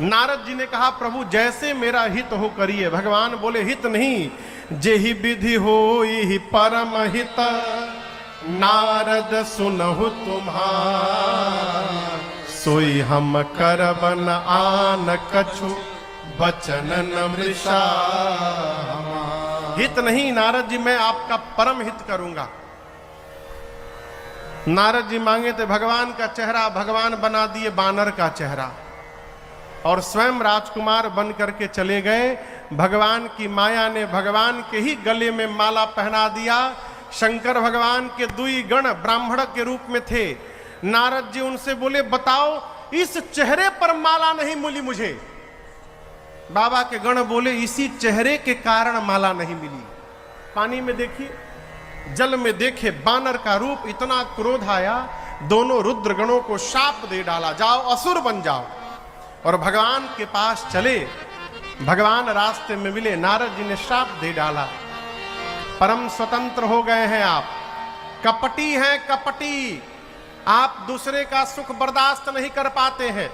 नारद जी ने कहा प्रभु जैसे मेरा हित हो करिए। भगवान बोले हित नहीं, जेहि विधि होई परम हित, नारद सुनहु तुम्हार, सोई हम करबन आन कछु, बचन न मृषा। हित नहीं नारद जी, मैं आपका परम हित करूंगा। नारद जी मांगे थे भगवान का चेहरा, भगवान बना दिए बानर का चेहरा और स्वयं राजकुमार बन करके चले गए। भगवान की माया ने भगवान के ही गले में माला पहना दिया। शंकर भगवान के दुई गण ब्राह्मण के रूप में थे। नारद जी उनसे बोले बताओ इस चेहरे पर माला नहीं मिली मुझे। बाबा के गण बोले इसी चेहरे के कारण माला नहीं मिली। पानी में देखिए, जल में देखे बानर का रूप, इतना क्रोध आया, दोनों रुद्र गणों को शाप दे डाला, जाओ असुर बन जाओ। और भगवान के पास चले, भगवान रास्ते में मिले, नारद जी ने शाप दे डाला। परम स्वतंत्र हो गए हैं आप, कपटी हैं कपटी, आप दूसरे का सुख बर्दाश्त नहीं कर पाते हैं,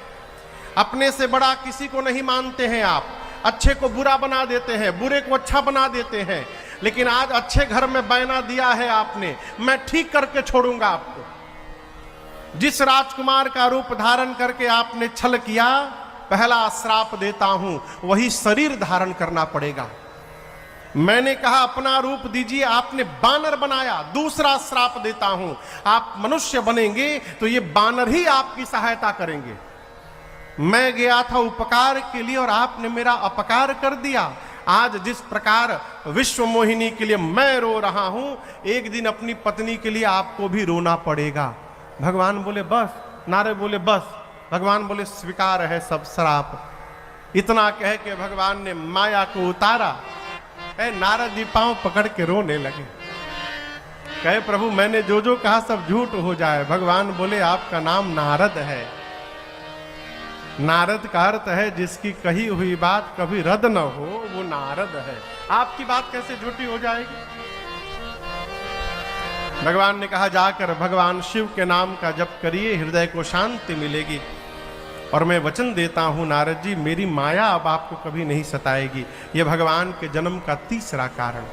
अपने से बड़ा किसी को नहीं मानते हैं आप, अच्छे को बुरा बना देते हैं, बुरे को अच्छा बना देते हैं। लेकिन आज अच्छे घर में बयाना दिया है आपने, मैं ठीक करके छोड़ूंगा आपको। जिस राजकुमार का रूप धारण करके आपने छल किया, पहला श्राप देता हूं, वही शरीर धारण करना पड़ेगा। मैंने कहा अपना रूप दीजिए, आपने बानर बनाया, दूसरा श्राप देता हूं, आप मनुष्य बनेंगे तो ये बानर ही आपकी सहायता करेंगे। मैं गया था उपकार के लिए और आपने मेरा अपकार कर दिया। आज जिस प्रकार विश्व मोहिनी के लिए मैं रो रहा हूं, एक दिन अपनी पत्नी के लिए आपको भी रोना पड़ेगा। भगवान बोले बस, नारद बोले बस। भगवान बोले स्वीकार है सब श्राप। इतना कह के भगवान ने माया को उतारा। नारद जी पांव पकड़ के रोने लगे, कहे प्रभु मैंने जो जो कहा सब झूठ हो जाए। भगवान बोले आपका नाम नारद है। नारद का अर्थ है जिसकी कही हुई बात कभी रद्द न हो, वो नारद है। आपकी बात कैसे झूठी हो जाएगी? भगवान ने कहा जाकर भगवान शिव के नाम का जप करिए, हृदय को शांति मिलेगी। और मैं वचन देता हूं नारद जी, मेरी माया अब आपको कभी नहीं सताएगी। यह भगवान के जन्म का तीसरा कारण।